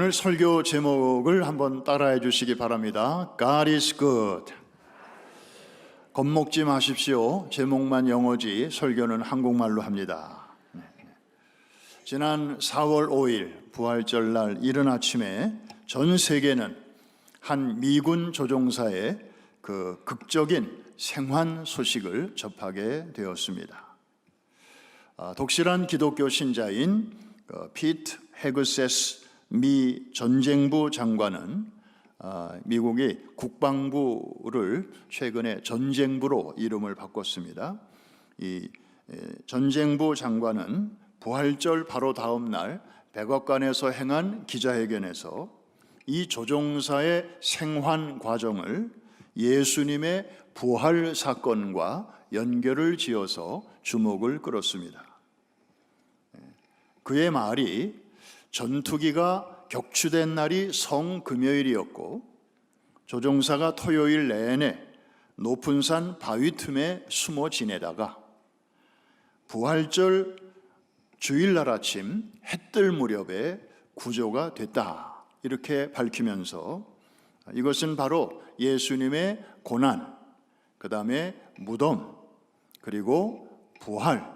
오늘 설교 제목을 한번 따라해 주시기 바랍니다. God is good. 겁먹지 마십시오. 제목만 영어지 설교는 한국말로 합니다. 지난 4월 5일 부활절 날 이른 아침에 전 세계는 한 미군 조종사의 그 극적인 생還소식을 접하게 되었습니다. 독실한 기독교 신자인 피트 헤그세스 미 전쟁부 장관은 미국이 국방부를 최근에 전쟁부로 이름을 바꿨습니다. 이 전쟁부 장관은 부활절 바로 다음 날 백악관에서 행한 기자회견에서 이 조종사의 생還과정을 예수님의 부활 사건과 연결을 지어서 주목을 끌었습니다. 그의 말이 전투기가 격추된 날이 성금요일이었고 조종사가 토요일 내내 높은 산 바위 틈에 숨어 지내다가 부활절 주일날 아침 해뜰 무렵에 구조가 됐다, 이렇게 밝히면서 이것은 바로 예수님의 고난, 그 다음에 무덤, 그리고 부활,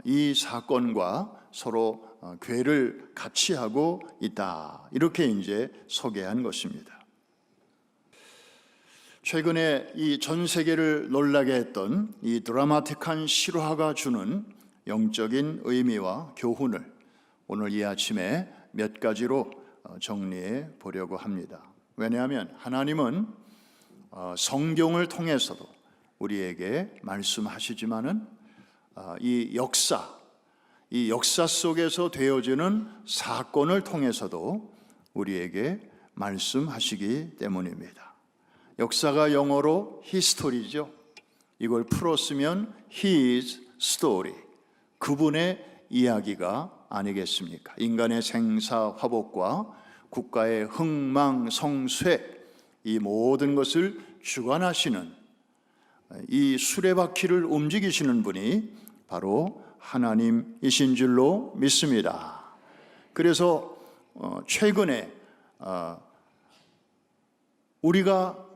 이 사건과 서로 궤를 같이 하고 있다, 이렇게 이제 소개한 것입니다. 최근에 이 전 세계를 놀라게 했던 이 드라마틱한 실화가 주는 영적인 의미와 교훈을 오늘 이 아침에 몇 가지로 정리해 보려고 합니다. 왜냐하면 하나님은 성경을 통해서도 우리에게 말씀하시지만은 이 역사 속에서 되어지는 사건을 통해서도 우리에게 말씀하시기 때문입니다. 역사가 영어로 히스토리죠. 이걸 풀었으면 His story, 그분의 이야기가 아니겠습니까? 인간의 생사 화복과 국가의 흥망성쇠, 이 모든 것을 주관하시는 이 수레바퀴를 움직이시는 분이 바로 하나님이신 줄로 믿습니다. 그래서 최근에 우리가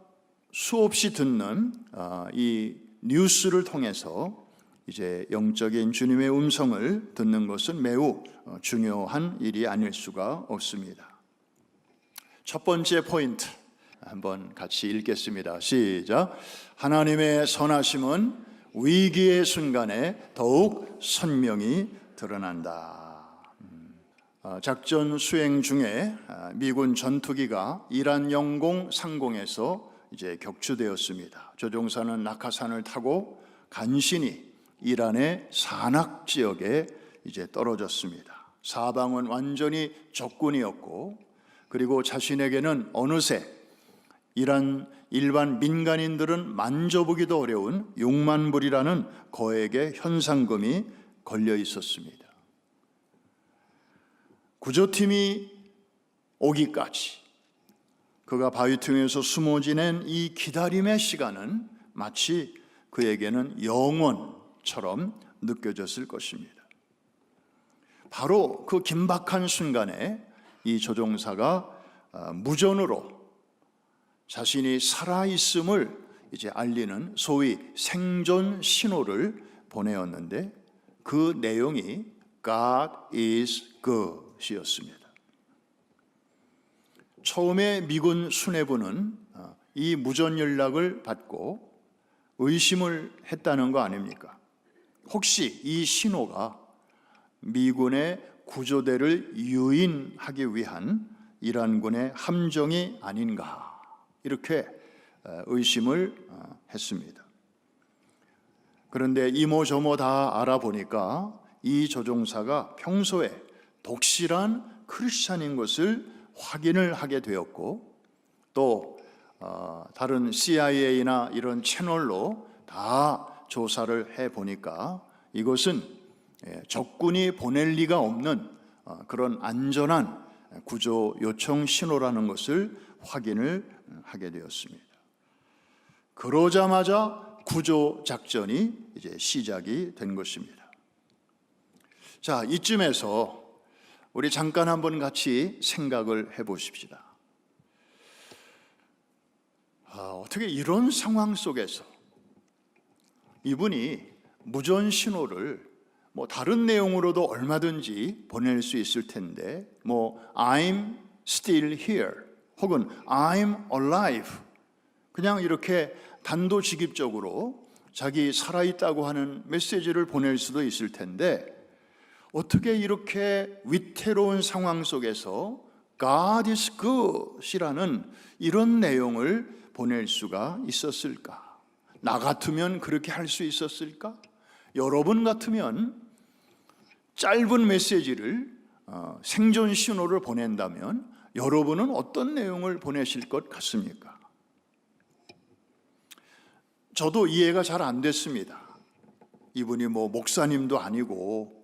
수없이 듣는 이 뉴스를 통해서 이제 영적인 주님의 음성을 듣는 것은 매우 중요한 일이 아닐 수가 없습니다. 첫 번째 포인트 한번 같이 읽겠습니다. 시작. 하나님의 선하심은 위기의 순간에 더욱 선명히 드러난다. 작전 수행 중에 미군 전투기가 이란 영공 상공에서 이제 격추되었습니다. 조종사는 낙하산을 타고 간신히 이란의 산악 지역에 이제 떨어졌습니다. 사방은 완전히 적군이었고, 그리고 자신에게는 어느새 이란 일반 민간인들은 만져보기도 어려운 6만 불이라는 거액의 현상금이 걸려 있었습니다. 구조팀이 오기까지 그가 바위 틈에서 숨어 지낸 이 기다림의 시간은 마치 그에게는 영원처럼 느껴졌을 것입니다. 바로 그 긴박한 순간에 이 조종사가 무전으로 자신이 살아있음을 이제 알리는 소위 생존 신호를 보내었는데 그 내용이 God is good 이었습니다. 처음에 미군 수뇌부는 이 무전 연락을 받고 의심을 했다는 거 아닙니까? 혹시 이 신호가 미군의 구조대를 유인하기 위한 이란군의 함정이 아닌가, 이렇게 의심을 했습니다. 그런데 이모저모 다 알아보니까 이 조종사가 평소에 독실한 크리스찬인 것을 확인을 하게 되었고, 또 다른 CIA나 이런 채널로 다 조사를 해보니까 이것은 적군이 보낼 리가 없는 그런 안전한 구조 요청 신호라는 것을 확인을 하게 되었습니다. 그러자마자 구조 작전이 이제 시작이 된 것입니다. 자, 이쯤에서 우리 잠깐 한번 같이 생각을 해보십시다. 어떻게 이런 상황 속에서 이분이 무전 신호를 다른 내용으로도 얼마든지 보낼 수 있을 텐데 I'm still here 혹은 I'm alive 그냥 이렇게 단도직입적으로 자기 살아있다고 하는 메시지를 보낼 수도 있을 텐데 어떻게 이렇게 위태로운 상황 속에서 God is good이라는 이런 내용을 보낼 수가 있었을까? 나 같으면 그렇게 할 수 있었을까? 여러분 같으면 짧은 메시지를 생존 신호를 보낸다면 여러분은 어떤 내용을 보내실 것 같습니까? 저도 이해가 잘 안 됐습니다. 이분이 목사님도 아니고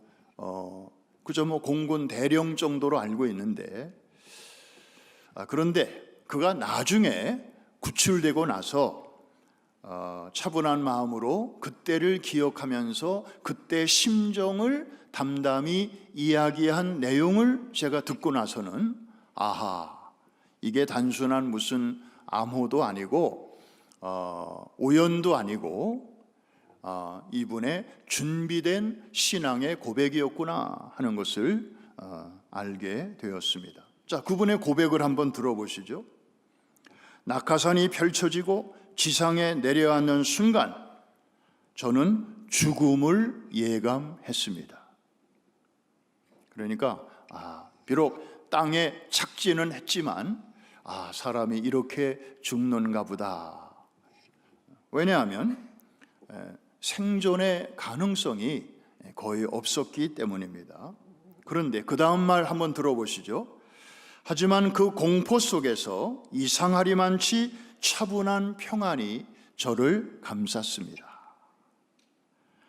그저 공군 대령 정도로 알고 있는데 그런데 그가 나중에 구출되고 나서 차분한 마음으로 그때를 기억하면서 그때 심정을 담담히 이야기한 내용을 제가 듣고 나서는 이게 단순한 무슨 암호도 아니고 우연도 아니고 이분의 준비된 신앙의 고백이었구나 하는 것을 알게 되었습니다. 자, 그분의 고백을 한번 들어보시죠. 낙하산이 펼쳐지고 지상에 내려앉는 순간 저는 죽음을 예감했습니다. 그러니까 비록 땅에 착지는 했지만 사람이 이렇게 죽는가 보다. 왜냐하면 생존의 가능성이 거의 없었기 때문입니다. 그런데 그 다음 말 한번 들어보시죠. 하지만 그 공포 속에서 이상하리만치 차분한 평안이 저를 감쌌습니다.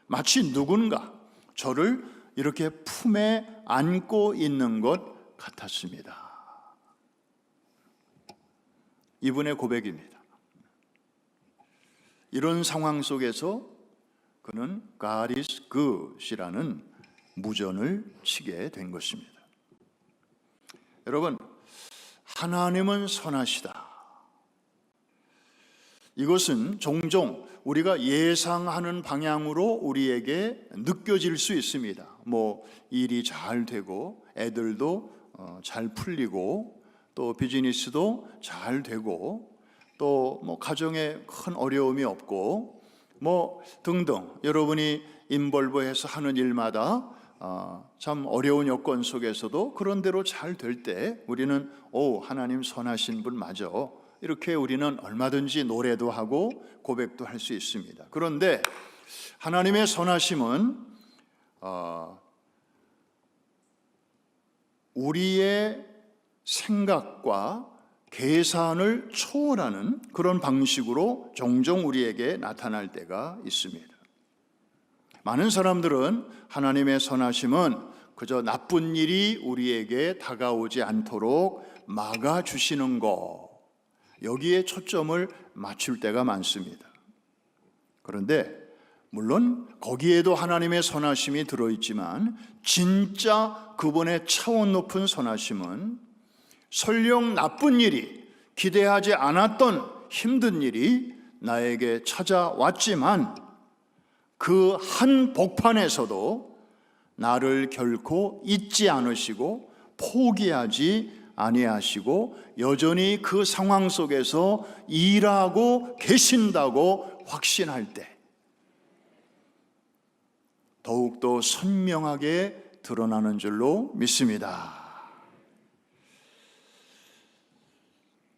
마치 누군가 저를 이렇게 품에 안고 있는 것 같았습니다. 이분의 고백입니다. 이런 상황 속에서 그는 God is good이라는 무전을 치게 된 것입니다. 여러분, 하나님은 선하시다. 이것은 종종 우리가 예상하는 방향으로 우리에게 느껴질 수 있습니다. 일이 잘 되고 애들도 잘 풀리고 또 비즈니스도 잘 되고 또 가정에 큰 어려움이 없고 등등 여러분이 인볼브해서 하는 일마다 참 어려운 여건 속에서도 그런 대로 잘 될 때 우리는 하나님 선하신 분 맞아. 이렇게 우리는 얼마든지 노래도 하고 고백도 할 수 있습니다. 그런데 하나님의 선하심은 우리의 생각과 계산을 초월하는 그런 방식으로 종종 우리에게 나타날 때가 있습니다. 많은 사람들은 하나님의 선하심은 그저 나쁜 일이 우리에게 다가오지 않도록 막아주시는 것, 여기에 초점을 맞출 때가 많습니다. 그런데 물론 거기에도 하나님의 선하심이 들어있지만 진짜 그분의 차원 높은 선하심은 설령 나쁜 일이, 기대하지 않았던 힘든 일이 나에게 찾아왔지만 그 한 복판에서도 나를 결코 잊지 않으시고 포기하지 아니하시고 여전히 그 상황 속에서 일하고 계신다고 확신할 때 더욱더 선명하게 드러나는 줄로 믿습니다.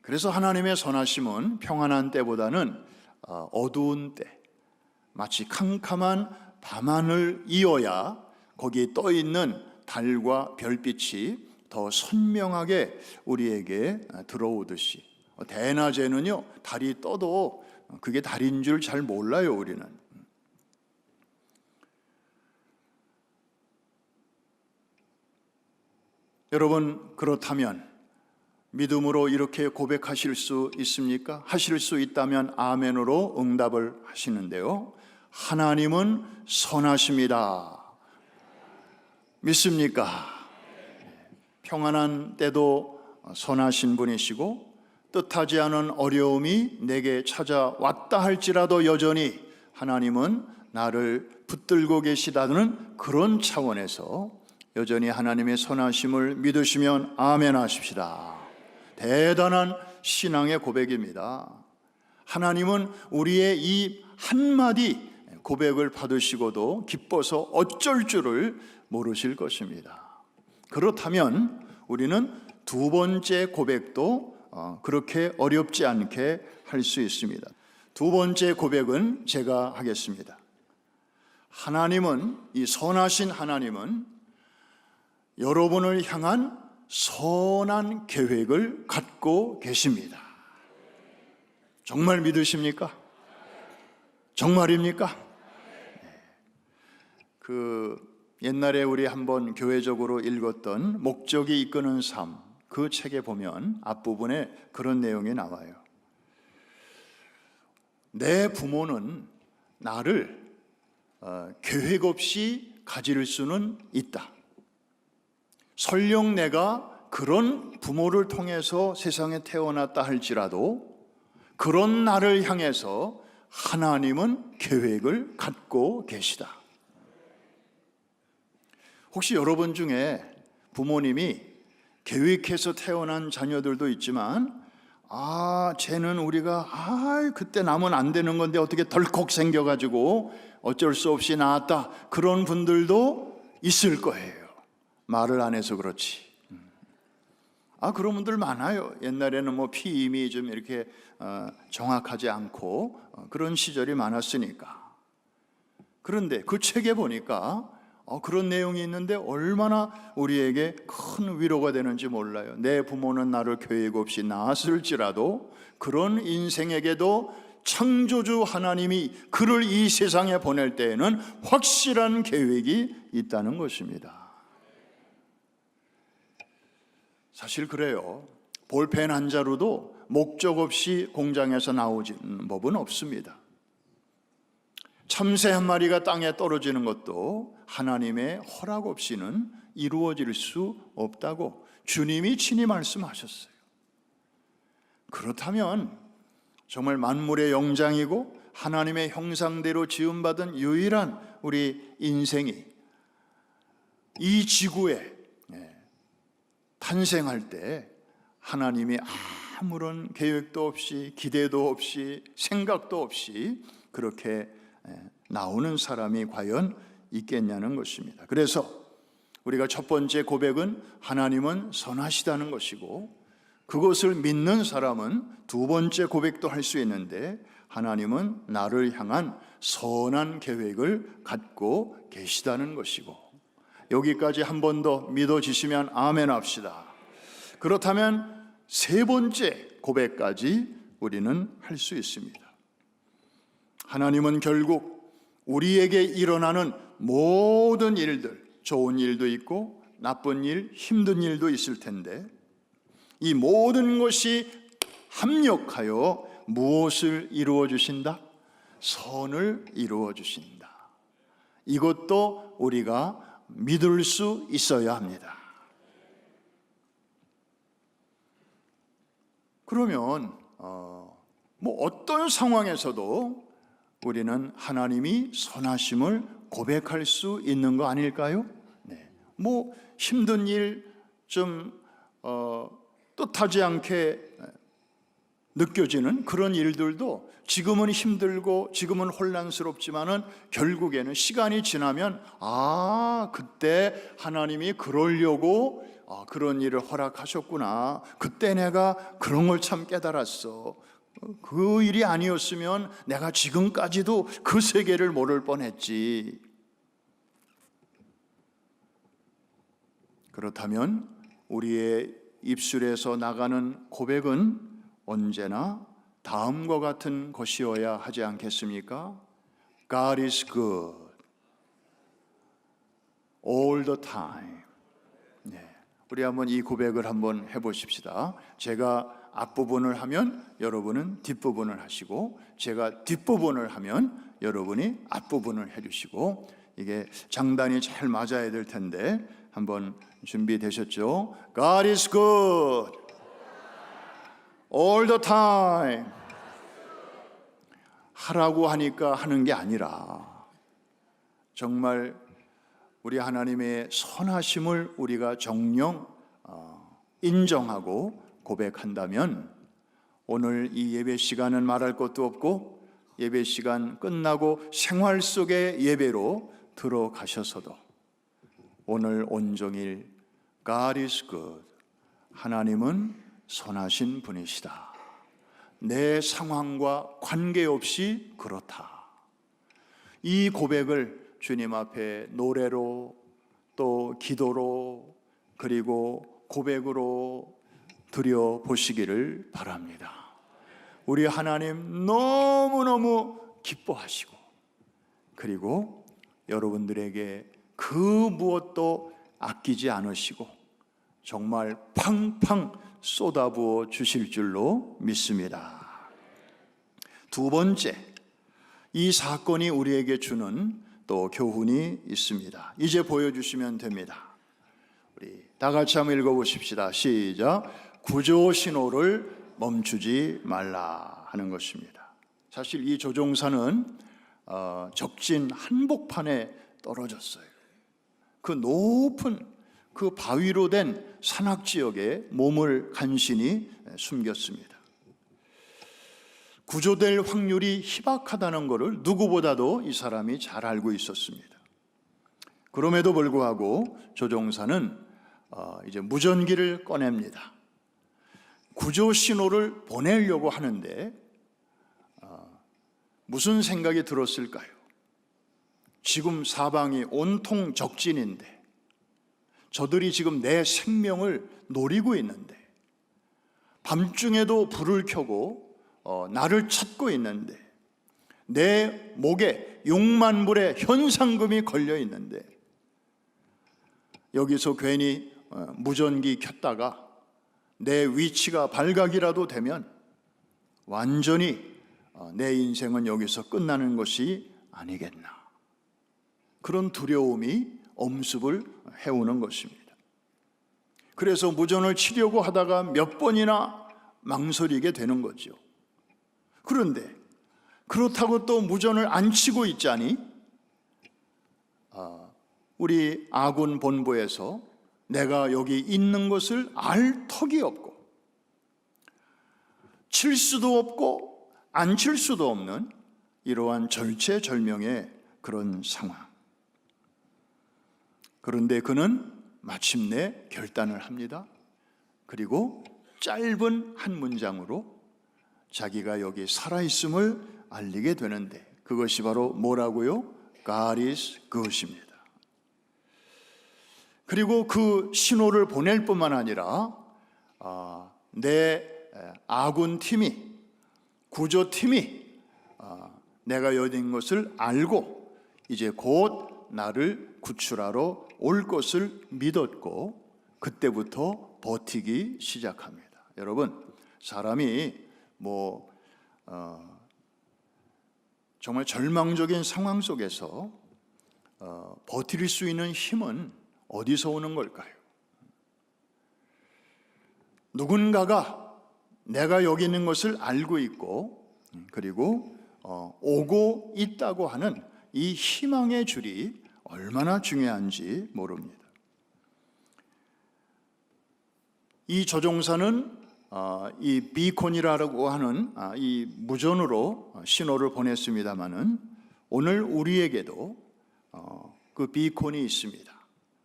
그래서 하나님의 선하심은 평안한 때보다는 어두운 때, 마치 캄캄한 밤하늘 이어야 거기에 떠 있는 달과 별빛이 더 선명하게 우리에게 들어오듯이, 대낮에는요 달이 떠도 그게 달인 줄 잘 몰라요. 우리는 여러분, 그렇다면 믿음으로 이렇게 고백하실 수 있습니까? 하실 수 있다면 아멘으로 응답을 하시는데요, 하나님은 선하십니다. 믿습니까? 평안한 때도 선하신 분이시고 뜻하지 않은 어려움이 내게 찾아왔다 할지라도 여전히 하나님은 나를 붙들고 계시다는 그런 차원에서 여전히 하나님의 선하심을 믿으시면 아멘 하십시다. 대단한 신앙의 고백입니다. 하나님은 우리의 이 한마디 고백을 받으시고도 기뻐서 어쩔 줄을 모르실 것입니다. 그렇다면 우리는 두 번째 고백도 그렇게 어렵지 않게 할 수 있습니다. 두 번째 고백은 제가 하겠습니다. 하나님은, 이 선하신 하나님은 여러분을 향한 선한 계획을 갖고 계십니다. 정말 믿으십니까? 정말입니까? 옛날에 우리 한번 교회적으로 읽었던 목적이 이끄는 삶, 그 책에 보면 앞부분에 그런 내용이 나와요. 내 부모는 나를 계획 없이 가질 수는 있다. 설령 내가 그런 부모를 통해서 세상에 태어났다 할지라도 그런 나를 향해서 하나님은 계획을 갖고 계시다. 혹시 여러분 중에 부모님이 계획해서 태어난 자녀들도 있지만 쟤는 우리가 그때 낳으면 안 되는 건데 어떻게 덜컥 생겨가지고 어쩔 수 없이 낳았다, 그런 분들도 있을 거예요. 말을 안 해서 그렇지. 그런 분들 많아요. 옛날에는 피임이 좀 이렇게 정확하지 않고 그런 시절이 많았으니까. 그런데 그 책에 보니까 그런 내용이 있는데 얼마나 우리에게 큰 위로가 되는지 몰라요. 내 부모는 나를 계획 없이 낳았을지라도 그런 인생에게도 창조주 하나님이 그를 이 세상에 보낼 때에는 확실한 계획이 있다는 것입니다. 사실 그래요. 볼펜 한 자루도 목적 없이 공장에서 나오는 법은 없습니다. 참새 한 마리가 땅에 떨어지는 것도 하나님의 허락 없이는 이루어질 수 없다고 주님이 친히 말씀하셨어요. 그렇다면 정말 만물의 영장이고 하나님의 형상대로 지음받은 유일한 우리 인생이 이 지구에 탄생할 때 하나님이 아무런 계획도 없이 기대도 없이 생각도 없이 그렇게 나오는 사람이 과연 있겠냐는 것입니다. 그래서 우리가 첫 번째 고백은 하나님은 선하시다는 것이고, 그것을 믿는 사람은 두 번째 고백도 할 수 있는데 하나님은 나를 향한 선한 계획을 갖고 계시다는 것이고, 여기까지 한 번 더 믿어지시면 아멘 합시다. 그렇다면 세 번째 고백까지 우리는 할 수 있습니다. 하나님은 결국 우리에게 일어나는 모든 일들, 좋은 일도 있고 나쁜 일, 힘든 일도 있을 텐데 이 모든 것이 합력하여 무엇을 이루어 주신다? 선을 이루어 주신다. 이것도 우리가 믿을 수 있어야 합니다. 그러면 어떤 상황에서도 우리는 하나님이 선하심을 고백할 수 있는 거 아닐까요? 힘든 일 좀 뜻하지 않게 느껴지는 그런 일들도 지금은 힘들고 지금은 혼란스럽지만은 결국에는 시간이 지나면 그때 하나님이 그러려고 그런 일을 허락하셨구나. 그때 내가 그런 걸 참 깨달았어. 그 일이 아니었으면 내가 지금까지도 그 세계를 모를 뻔했지. 그렇다면 우리의 입술에서 나가는 고백은 언제나 다음과 같은 것이어야 하지 않겠습니까? God is good all the time. 우리 한번 이 고백을 한번 해보십시다. 제가 앞부분을 하면 여러분은 뒷부분을 하시고, 제가 뒷부분을 하면 여러분이 앞부분을 해주시고, 이게 장단이 잘 맞아야 될 텐데 한번 준비되셨죠? God is good all the time. 하라고 하니까 하는 게 아니라 정말 우리 하나님의 선하심을 우리가 정녕 인정하고 고백한다면 오늘 이 예배 시간은 말할 것도 없고 예배 시간 끝나고 생활 속의 예배로 들어가셔서도 오늘 온종일 God is good, 하나님은 선하신 분이시다, 내 상황과 관계없이 그렇다, 이 고백을 주님 앞에 노래로 또 기도로 그리고 고백으로 드려보시기를 바랍니다. 우리 하나님 너무너무 기뻐하시고 그리고 여러분들에게 그 무엇도 아끼지 않으시고 정말 팡팡 쏟아부어 주실 줄로 믿습니다. 두 번째, 이 사건이 우리에게 주는 또 교훈이 있습니다. 이제 보여주시면 됩니다. 우리 다 같이 한번 읽어보십시다. 시작. 구조 신호를 멈추지 말라 하는 것입니다. 사실 이 조종사는 적진 한복판에 떨어졌어요. 그 높은 그 바위로 된 산악지역에 몸을 간신히 숨겼습니다. 구조될 확률이 희박하다는 것을 누구보다도 이 사람이 잘 알고 있었습니다. 그럼에도 불구하고 조종사는 이제 무전기를 꺼냅니다. 구조 신호를 보내려고 하는데 무슨 생각이 들었을까요? 지금 사방이 온통 적진인데 저들이 지금 내 생명을 노리고 있는데 밤중에도 불을 켜고 나를 찾고 있는데 내 목에 6만 불의 현상금이 걸려 있는데 여기서 괜히 무전기 켰다가 내 위치가 발각이라도 되면 완전히 내 인생은 여기서 끝나는 것이 아니겠나, 그런 두려움이 엄습을 해오는 것입니다. 그래서 무전을 치려고 하다가 몇 번이나 망설이게 되는 거죠. 그런데 그렇다고 또 무전을 안 치고 있자니 우리 아군 본부에서 내가 여기 있는 것을 알 턱이 없고 칠 수도 없고 안 칠 수도 없는 이러한 절체절명의 그런 상황. 그런데 그는 마침내 결단을 합니다. 그리고 짧은 한 문장으로 자기가 여기 살아있음을 알리게 되는데 그것이 바로 뭐라고요? God is good입니다. 그리고 그 신호를 보낼 뿐만 아니라 내 아군팀이, 구조팀이 내가 여기 있는 것을 알고 이제 곧 나를 구출하러 올 것을 믿었고 그때부터 버티기 시작합니다. 여러분, 사람이 정말 절망적인 상황 속에서 버틸 수 있는 힘은 어디서 오는 걸까요? 누군가가 내가 여기 있는 것을 알고 있고 그리고 오고 있다고 하는 이 희망의 줄이 얼마나 중요한지 모릅니다. 이 조종사는 이 비콘이라고 하는 이 무전으로 신호를 보냈습니다마는 오늘 우리에게도 그 비콘이 있습니다.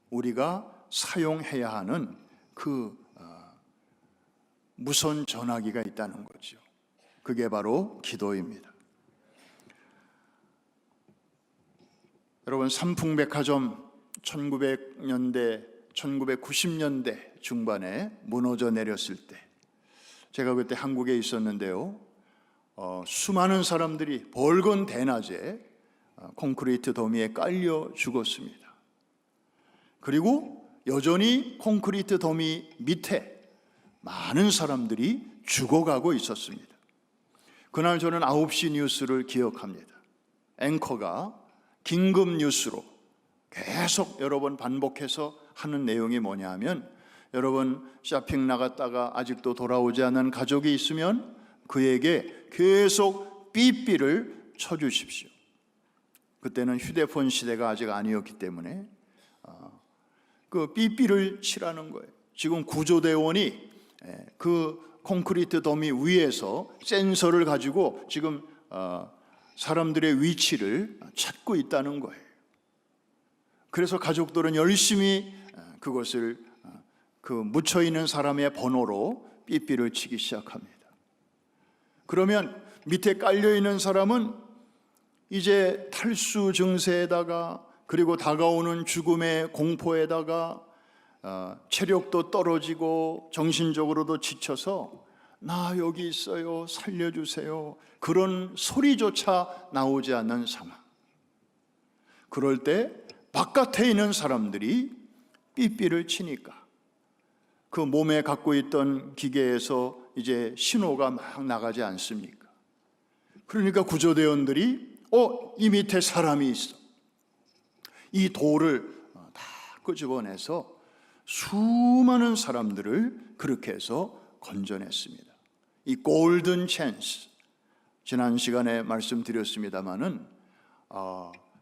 우리가 사용해야 하는 그 무선 전화기가 있다는 거죠. 그게 바로 기도입니다. 여러분, 삼풍백화점 1900년대, 1990년대 중반에 무너져 내렸을 때 제가 그때 한국에 있었는데요. 수많은 사람들이 벌건 대낮에 콘크리트 더미에 깔려 죽었습니다. 그리고 여전히 콘크리트 더미 밑에 많은 사람들이 죽어가고 있었습니다. 그날 저는 9시 뉴스를 기억합니다. 앵커가 긴급 뉴스로 계속 여러 번 반복해서 하는 내용이 뭐냐 하면, 여러분 쇼핑 나갔다가 아직도 돌아오지 않은 가족이 있으면 그에게 계속 삐삐를 쳐주십시오. 그때는 휴대폰 시대가 아직 아니었기 때문에 그 삐삐를 치라는 거예요. 지금 구조대원이 그 콘크리트 더미 위에서 센서를 가지고 지금 사람들의 위치를 찾고 있다는 거예요. 그래서 가족들은 열심히 그것을 그 묻혀있는 사람의 번호로 삐삐를 치기 시작합니다. 그러면 밑에 깔려있는 사람은 이제 탈수 증세에다가, 그리고 다가오는 죽음의 공포에다가 체력도 떨어지고 정신적으로도 지쳐서 나 여기 있어요, 살려주세요, 그런 소리조차 나오지 않는 상황. 그럴 때 바깥에 있는 사람들이 삐삐를 치니까 그 몸에 갖고 있던 기계에서 이제 신호가 막 나가지 않습니까? 그러니까 구조대원들이 이 밑에 사람이 있어, 이 돌을 다 끄집어내서 수많은 사람들을 그렇게 해서 건져냈습니다. 이 골든 찬스, 지난 시간에 말씀드렸습니다마는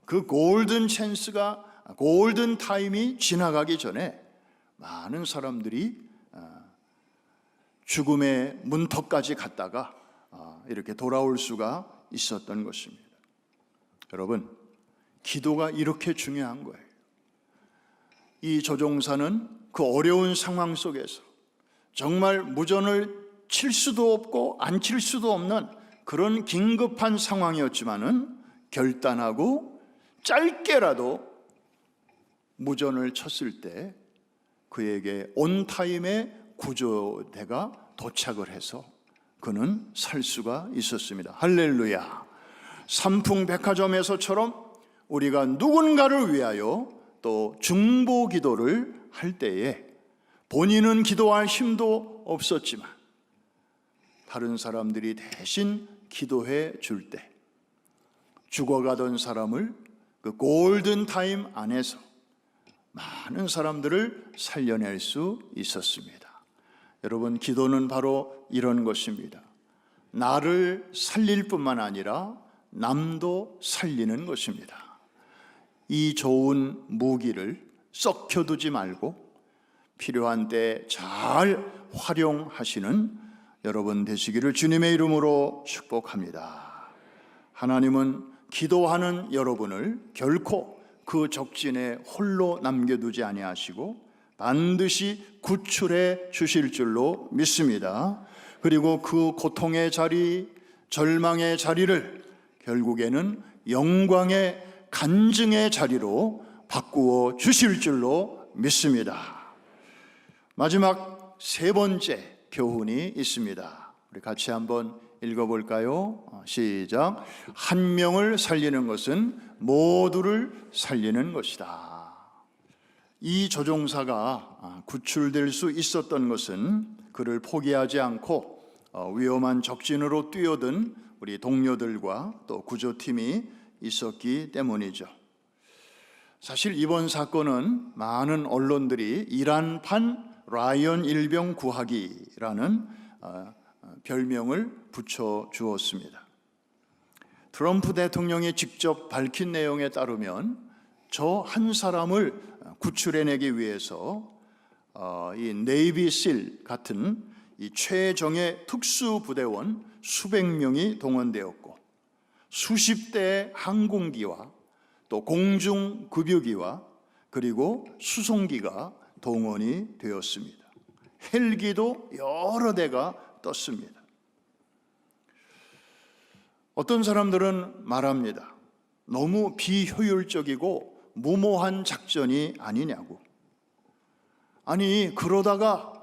그 골든 찬스가, 골든 타임이 지나가기 전에 많은 사람들이 죽음의 문턱까지 갔다가 이렇게 돌아올 수가 있었던 것입니다. 여러분, 기도가 이렇게 중요한 거예요. 이 조종사는 그 어려운 상황 속에서 정말 무전을 칠 수도 없고 안 칠 수도 없는 그런 긴급한 상황이었지만은 결단하고 짧게라도 무전을 쳤을 때 그에게 온타임의 구조대가 도착을 해서 그는 살 수가 있었습니다. 할렐루야. 삼풍백화점에서처럼 우리가 누군가를 위하여 또 중보 기도를 할 때에 본인은 기도할 힘도 없었지만 다른 사람들이 대신 기도해 줄 때 죽어가던 사람을 그 골든 타임 안에서 많은 사람들을 살려낼 수 있었습니다. 여러분, 기도는 바로 이런 것입니다. 나를 살릴 뿐만 아니라 남도 살리는 것입니다. 이 좋은 무기를 썩혀두지 말고 필요한 때 잘 활용하시는 여러분 되시기를 주님의 이름으로 축복합니다. 하나님은 기도하는 여러분을 결코 그 적진에 홀로 남겨두지 아니하시고 반드시 구출해 주실 줄로 믿습니다. 그리고 그 고통의 자리, 절망의 자리를 결국에는 영광의 간증의 자리로 바꾸어 주실 줄로 믿습니다. 마지막 세 번째 교훈이 있습니다. 우리 같이 한번 읽어볼까요? 시작. 한 명을 살리는 것은 모두를 살리는 것이다. 이 조종사가 구출될 수 있었던 것은 그를 포기하지 않고 위험한 적진으로 뛰어든 우리 동료들과 또 구조팀이 있었기 때문이죠. 사실 이번 사건은 많은 언론들이 이란판 라이언 일병 구하기라는 별명을 붙여 주었습니다. 트럼프 대통령이 직접 밝힌 내용에 따르면 저 한 사람을 구출해내기 위해서 이 네이비 실 같은 이 최정예 특수부대원 수백 명이 동원되었고 수십 대의 항공기와 또 공중급유기와 그리고 수송기가 동원이 되었습니다. 헬기도 여러 대가 떴습니다. 어떤 사람들은 말합니다. 너무 비효율적이고 무모한 작전이 아니냐고. 아니, 그러다가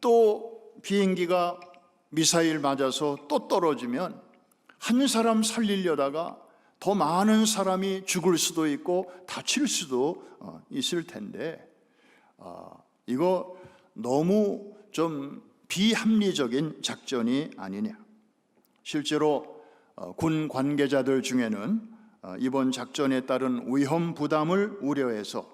또 비행기가 미사일 맞아서 또 떨어지면 한 사람 살리려다가 더 많은 사람이 죽을 수도 있고 다칠 수도 있을 텐데 이거 너무 좀 비합리적인 작전이 아니냐. 실제로 군 관계자들 중에는 이번 작전에 따른 위험 부담을 우려해서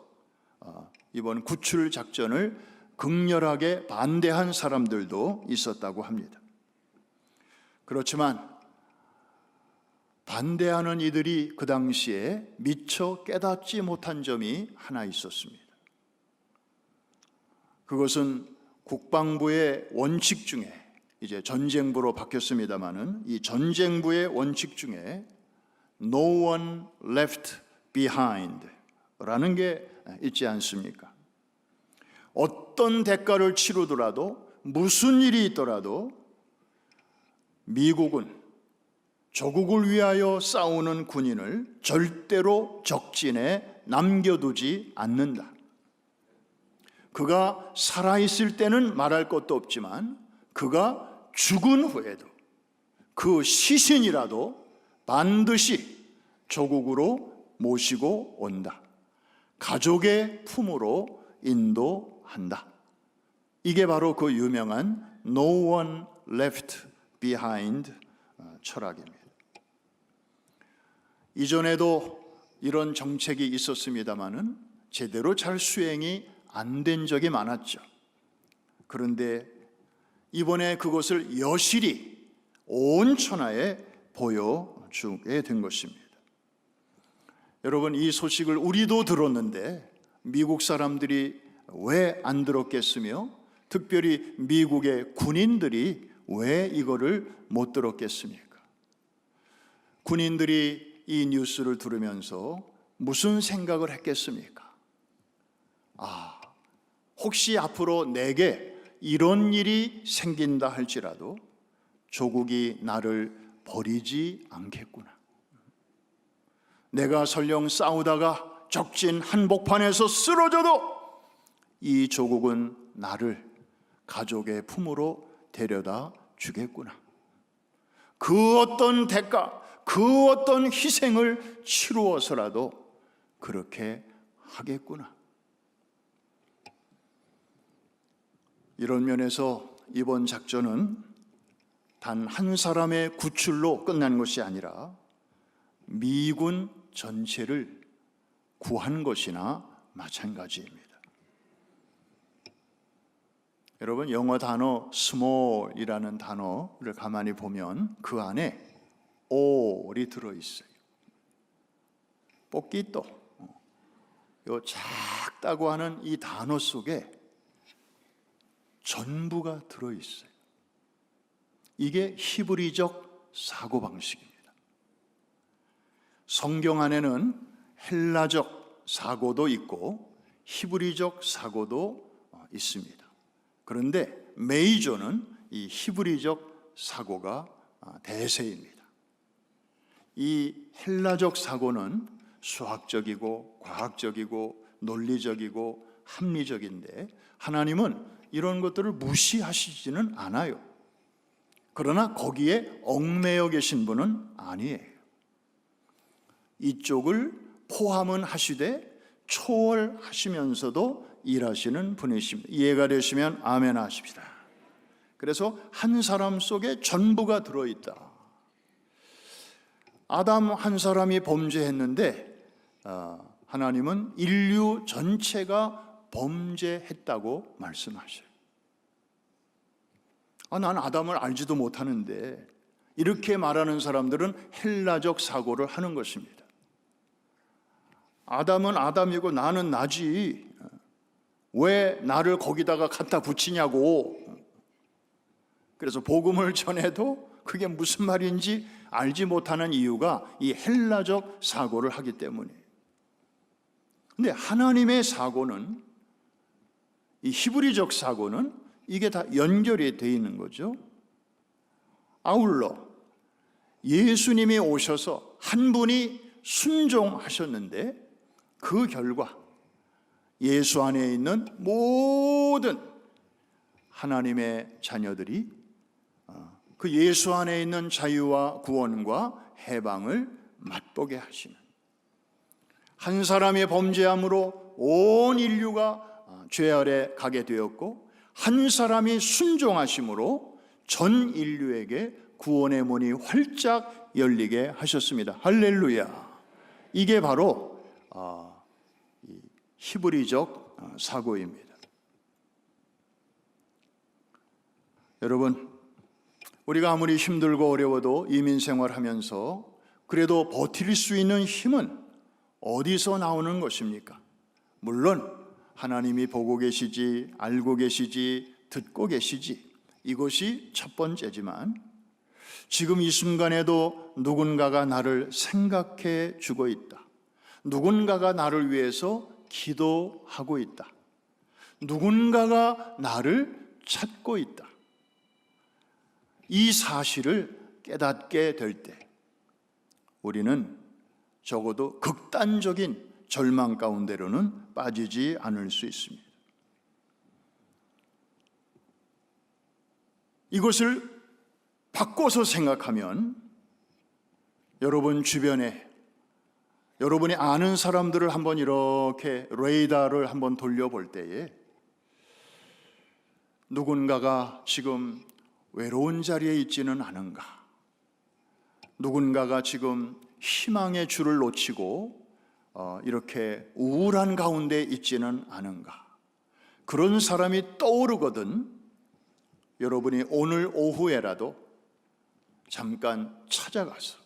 이번 구출 작전을 극렬하게 반대한 사람들도 있었다고 합니다. 그렇지만 반대하는 이들이 그 당시에 미처 깨닫지 못한 점이 하나 있었습니다. 그것은 국방부의 원칙 중에, 이제 전쟁부로 바뀌었습니다마는 이 전쟁부의 원칙 중에 No one left behind 라는 게 있지 않습니까? 어떤 대가를 치르더라도, 무슨 일이 있더라도 미국은 조국을 위하여 싸우는 군인을 절대로 적진에 남겨두지 않는다. 그가 살아있을 때는 말할 것도 없지만 그가 죽은 후에도 그 시신이라도 반드시 조국으로 모시고 온다. 가족의 품으로 인도한다. 이게 바로 그 유명한 No one left behind 철학입니다. 이전에도 이런 정책이 있었습니다마는 제대로 잘 수행이 안 된 적이 많았죠. 그런데 이번에 그것을 여실히 온 천하에 보여주게 된 것입니다. 여러분, 이 소식을 우리도 들었는데 미국 사람들이 왜 안 들었겠으며, 특별히 미국의 군인들이 왜 이거를 못 들었겠습니까? 군인들이 이 뉴스를 들으면서 무슨 생각을 했겠습니까? 혹시 앞으로 내게 이런 일이 생긴다 할지라도 조국이 나를 버리지 않겠구나. 내가 설령 싸우다가 적진 한복판에서 쓰러져도 이 조국은 나를 가족의 품으로 데려다 주겠구나. 그 어떤 대가, 그 어떤 희생을 치루어서라도 그렇게 하겠구나. 이런 면에서 이번 작전은 단 한 사람의 구출로 끝난 것이 아니라 미군 전체를 구한 것이나 마찬가지입니다. 여러분, 영어 단어 small이라는 단어를 가만히 보면 그 안에 all이 들어있어요. poquito, 요 작다고 하는 이 단어 속에 전부가 들어있어요. 이게 히브리적 사고방식입니다. 성경 안에는 헬라적 사고도 있고 히브리적 사고도 있습니다. 그런데 메이저는 이 히브리적 사고가 대세입니다. 이 헬라적 사고는 수학적이고 과학적이고 논리적이고 합리적인데 하나님은 이런 것들을 무시하시지는 않아요. 그러나 거기에 얽매여 계신 분은 아니에요. 이쪽을 포함은 하시되 초월하시면서도 일하시는 분이십니다. 이해가 되시면 아멘 하십시다. 그래서 한 사람 속에 전부가 들어있다. 아담 한 사람이 범죄했는데 하나님은 인류 전체가 범죄했다고 말씀하셔요. 난 아담을 알지도 못하는데, 이렇게 말하는 사람들은 헬라적 사고를 하는 것입니다. 아담은 아담이고 나는 나지, 왜 나를 거기다가 갖다 붙이냐고. 그래서 복음을 전해도 그게 무슨 말인지 알지 못하는 이유가 이 헬라적 사고를 하기 때문이에요. 근데 하나님의 사고는, 이 히브리적 사고는 이게 다 연결이 되어 있는 거죠. 아울러 예수님이 오셔서 한 분이 순종하셨는데 그 결과 예수 안에 있는 모든 하나님의 자녀들이 그 예수 안에 있는 자유와 구원과 해방을 맛보게 하시는, 한 사람의 범죄함으로 온 인류가 죄 아래 가게 되었고 한 사람이 순종하심으로 전 인류에게 구원의 문이 활짝 열리게 하셨습니다. 할렐루야. 이게 바로 히브리적 사고입니다. 여러분, 우리가 아무리 힘들고 어려워도 이민 생활하면서 그래도 버틸 수 있는 힘은 어디서 나오는 것입니까? 물론 하나님이 보고 계시지, 알고 계시지, 듣고 계시지, 이것이 첫 번째지만 지금 이 순간에도 누군가가 나를 생각해 주고 있다. 누군가가 나를 위해서 기도하고 있다. 누군가가 나를 찾고 있다. 이 사실을 깨닫게 될 때 우리는 적어도 극단적인 절망 가운데로는 빠지지 않을 수 있습니다. 이것을 바꿔서 생각하면 여러분 주변에 여러분이 아는 사람들을 한번 이렇게 레이더를 한번 돌려볼 때에 누군가가 지금 외로운 자리에 있지는 않은가? 누군가가 지금 희망의 줄을 놓치고 이렇게 우울한 가운데 있지는 않은가? 그런 사람이 떠오르거든 여러분이 오늘 오후에라도 잠깐 찾아가서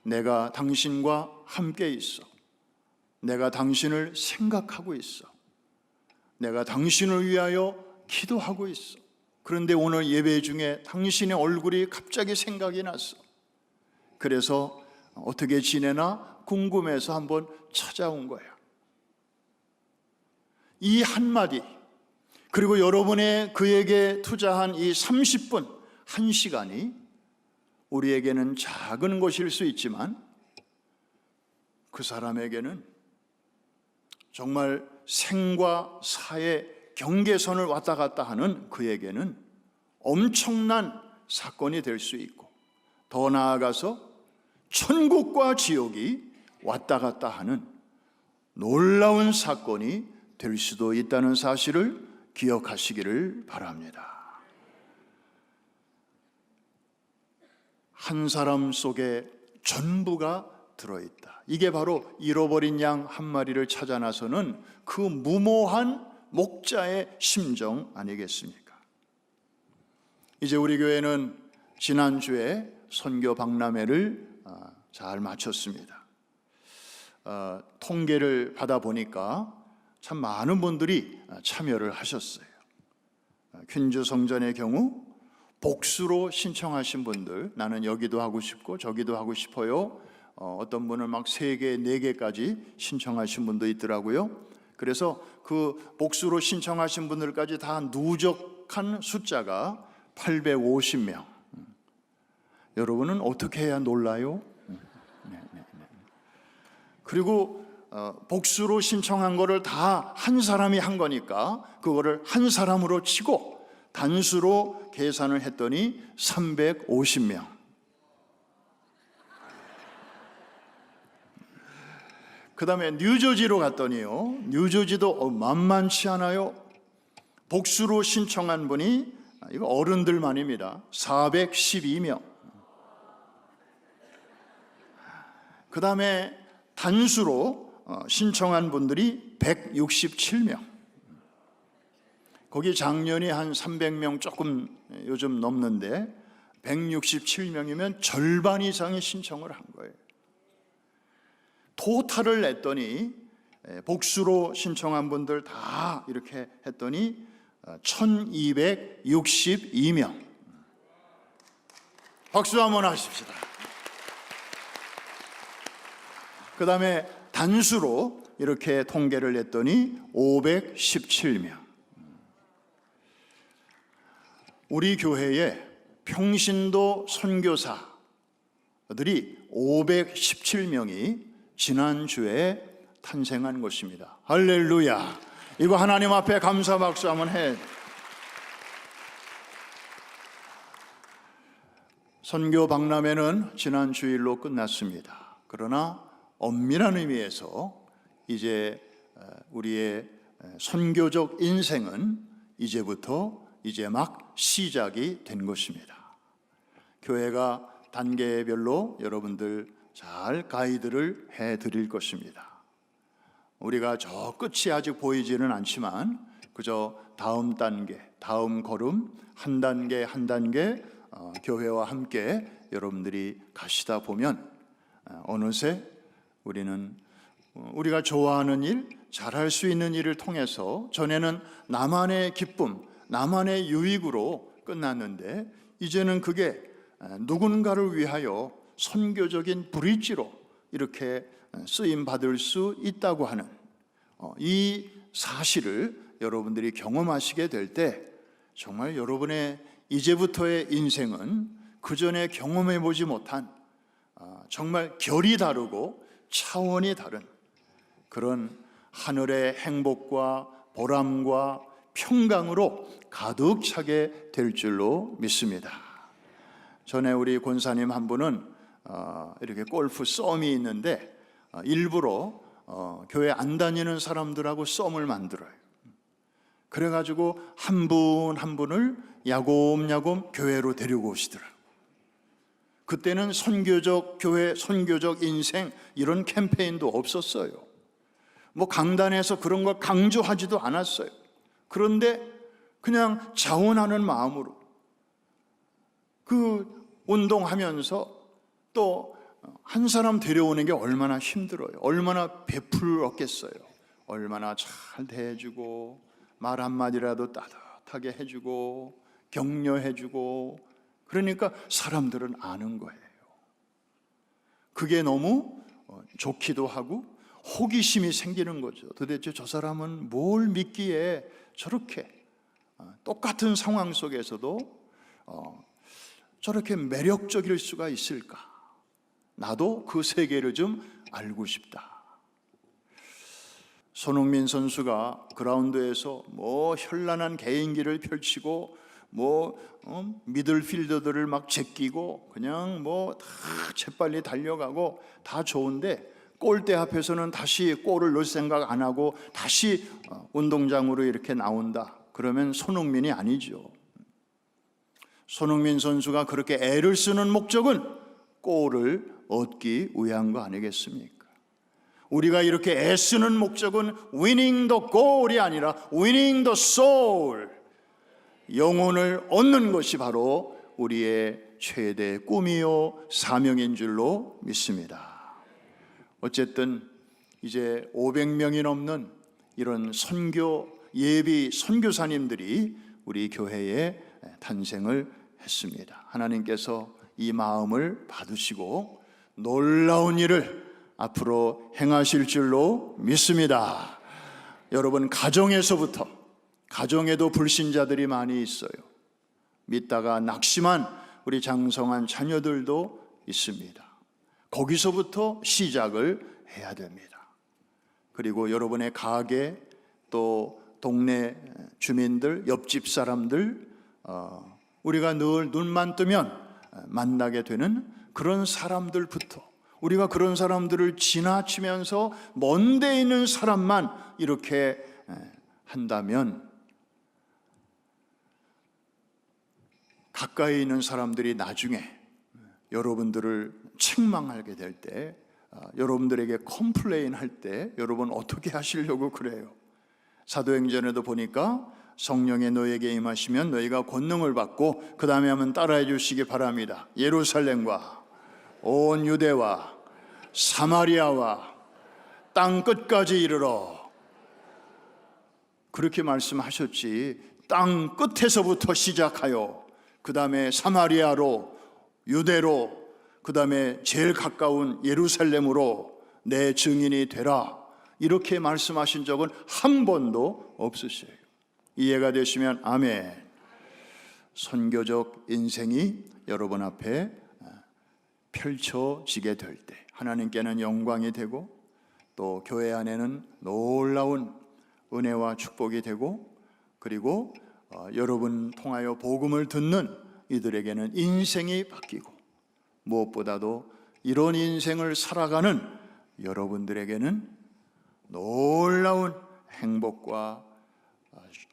내가 당신과 함께 있어. 내가 당신을 생각하고 있어. 내가 당신을 위하여 기도하고 있어. 그런데 오늘 예배 중에 당신의 얼굴이 갑자기 생각이 났어. 그래서 어떻게 지내나 궁금해서 한번 찾아온 거야. 이 한마디, 그리고 여러분의 그에게 투자한 이 30분, 1시간이 우리에게는 작은 것일 수 있지만 그 사람에게는 정말 생과 사의 경계선을 왔다 갔다 하는 그에게는 엄청난 사건이 될 수 있고 더 나아가서 천국과 지옥이 왔다 갔다 하는 놀라운 사건이 될 수도 있다는 사실을 기억하시기를 바랍니다. 한 사람 속에 전부가 들어있다. 이게 바로 잃어버린 양 한 마리를 찾아 나서는 그 무모한 목자의 심정 아니겠습니까? 이제 우리 교회는 지난주에 선교 박람회를 잘 마쳤습니다. 통계를 받아보니까 참 많은 분들이 참여를 하셨어요. 퀸즈 성전의 경우 복수로 신청하신 분들, 나는 여기도 하고 싶고 저기도 하고 싶어요. 어떤 분은 막 3개, 4개까지 신청하신 분도 있더라고요. 그래서 그 복수로 신청하신 분들까지 다 누적한 숫자가 850명. 여러분은 어떻게 해야 놀라요? 그리고 복수로 신청한 거를 다 한 사람이 한 거니까 그거를 한 사람으로 치고 단수로 계산을 했더니 350명. 그 다음에 뉴저지로 갔더니요, 뉴저지도 만만치 않아요. 복수로 신청한 분이, 이거 어른들만입니다, 412명. 그 다음에 단수로 신청한 분들이 167명. 거기 작년이 한 300명 조금 요즘 넘는데 167명이면 절반 이상이 신청을 한 거예요. 토탈을 냈더니 복수로 신청한 분들 다 이렇게 했더니 1262명. 박수 한번 하십시다. 그 다음에 단수로 이렇게 통계를 냈더니 517명. 우리 교회에 평신도 선교사들이 517명이 지난주에 탄생한 것입니다. 할렐루야. 이거 하나님 앞에 감사 박수 한번 해. 선교 박람회는 지난 주일로 끝났습니다. 그러나 엄밀한 의미에서 이제 우리의 선교적 인생은 이제부터 이제 막 시작이 된 것입니다. 교회가 단계별로 여러분들 잘 가이드를 해 드릴 것입니다. 우리가 저 끝이 아직 보이지는 않지만 그저 다음 단계, 다음 걸음, 한 단계 한 단계 교회와 함께 여러분들이 가시다 보면 어느새 우리는 우리가 좋아하는 일, 잘할 수 있는 일을 통해서 전에는 나만의 기쁨, 나만의 유익으로 끝났는데 이제는 그게 누군가를 위하여 선교적인 브릿지로 이렇게 쓰임 받을 수 있다고 하는 이 사실을 여러분들이 경험하시게 될 때 정말 여러분의 이제부터의 인생은 그전에 경험해 보지 못한 정말 결이 다르고 차원이 다른 그런 하늘의 행복과 보람과 평강으로 가득 차게 될 줄로 믿습니다. 전에 우리 권사님 한 분은 이렇게 골프 썸이 있는데 일부러 교회 안 다니는 사람들하고 썸을 만들어요. 그래가지고 한 분 한 분을 야곱야곱 교회로 데리고 오시더라고요. 그때는 선교적 교회, 선교적 인생 이런 캠페인도 없었어요. 뭐 강단에서 그런 걸 강조하지도 않았어요. 그런데 그냥 자원하는 마음으로 그 운동하면서 또 한 사람 데려오는 게 얼마나 힘들어요. 얼마나 베풀었겠어요. 얼마나 잘 대해주고 말 한마디라도 따뜻하게 해주고 격려해주고 그러니까 사람들은 아는 거예요. 그게 너무 좋기도 하고 호기심이 생기는 거죠. 도대체 저 사람은 뭘 믿기에 저렇게 똑같은 상황 속에서도 저렇게 매력적일 수가 있을까? 나도 그 세계를 좀 알고 싶다. 손흥민 선수가 그라운드에서 뭐 현란한 개인기를 펼치고 미들필더들을 막 제끼고 그냥 뭐 다 재빨리 달려가고 다 좋은데 골대 앞에서는 다시 골을 넣을 생각 안 하고 다시 운동장으로 이렇게 나온다. 그러면 손흥민이 아니죠. 손흥민 선수가 그렇게 애를 쓰는 목적은 골을 얻기 위한 거 아니겠습니까? 우리가 이렇게 애쓰는 목적은 winning the goal이 아니라 winning the soul, 영혼을 얻는 것이 바로 우리의 최대 꿈이요 사명인 줄로 믿습니다. 어쨌든 이제 500명이 넘는 이런 선교 예비 선교사님들이 우리 교회에 탄생을 했습니다. 하나님께서 이 마음을 받으시고 놀라운 일을 앞으로 행하실 줄로 믿습니다. 여러분 가정에서부터, 가정에도 불신자들이 많이 있어요. 믿다가 낙심한 우리 장성한 자녀들도 있습니다. 거기서부터 시작을 해야 됩니다. 그리고 여러분의 가게, 또 동네 주민들, 옆집 사람들, 우리가 늘 눈만 뜨면 만나게 되는 그런 사람들부터, 우리가 그런 사람들을 지나치면서 먼 데 있는 사람만 이렇게 한다면 가까이 있는 사람들이 나중에 여러분들을 책망하게 될 때, 여러분들에게 컴플레인 할 때 여러분 어떻게 하시려고 그래요? 사도행전에도 보니까 성령의 너에게 임하시면 너희가 권능을 받고 그 다음에 한번 따라해 주시기 바랍니다. 예루살렘과 온 유대와 사마리아와 땅 끝까지 이르러, 그렇게 말씀하셨지. 땅 끝에서부터 시작하여 그 다음에 사마리아로, 유대로, 그 다음에 제일 가까운 예루살렘으로 내 증인이 되라, 이렇게 말씀하신 적은 한 번도 없으셔요. 이해가 되시면 아멘. 선교적 인생이 여러분 앞에 펼쳐지게 될 때 하나님께는 영광이 되고 또 교회 안에는 놀라운 은혜와 축복이 되고, 그리고 여러분 통하여 복음을 듣는 이들에게는 인생이 바뀌고, 무엇보다도 이런 인생을 살아가는 여러분들에게는 놀라운 행복과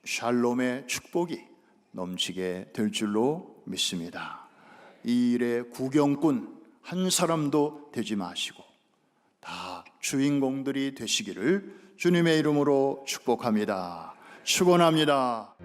샬롬의 축복이 넘치게 될 줄로 믿습니다. 이 일의 구경꾼 한 사람도 되지 마시고 다 주인공들이 되시기를 주님의 이름으로 축복합니다. 축원합니다.